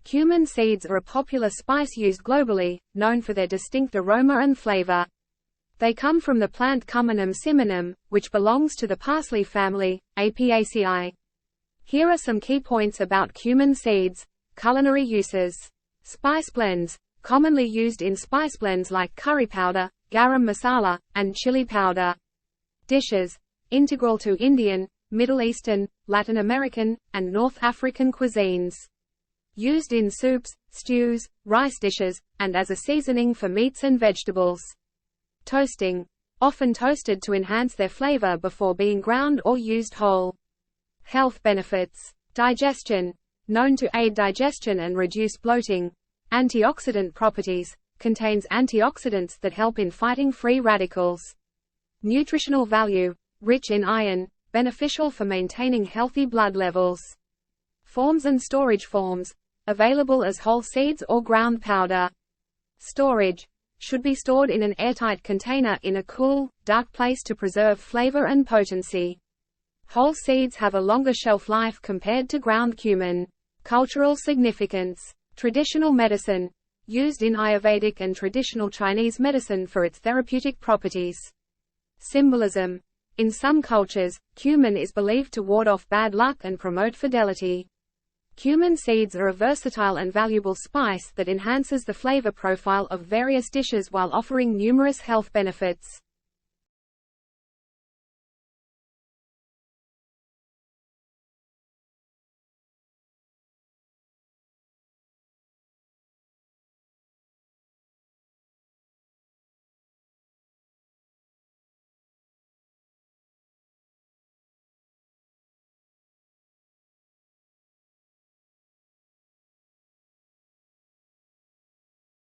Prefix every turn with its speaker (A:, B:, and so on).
A: Cumin seeds are a popular spice used globally, known for their distinct aroma and flavor. They come from the plant Cuminum cyminum, which belongs to the parsley family, Apiaceae. Here are some key points about cumin seeds. Culinary uses. Spice blends. Commonly used in spice blends like curry powder, garam masala, and chili powder. Dishes. Integral to Indian, Middle Eastern, Latin American, and North African cuisines. Used in soups, stews, rice dishes, and as a seasoning for meats and vegetables. Toasting. Often toasted to enhance their flavor before being ground or used whole. Health benefits. Digestion. Known to aid digestion and reduce bloating. Antioxidant properties. Contains antioxidants that help in fighting free radicals. Nutritional value. Rich in iron. Beneficial for maintaining healthy blood levels. Forms and storage forms. Available as whole seeds or ground powder. Storage. Should be stored in an airtight container in a cool, dark place to preserve flavor and potency. Whole seeds have a longer shelf life compared to ground cumin. Cultural significance. Traditional medicine. Used in Ayurvedic and traditional Chinese medicine for its therapeutic properties. Symbolism. In some cultures, cumin is believed to ward off bad luck and promote fidelity. Cumin seeds are a versatile and valuable spice that enhances the flavor profile of various dishes while offering numerous health benefits.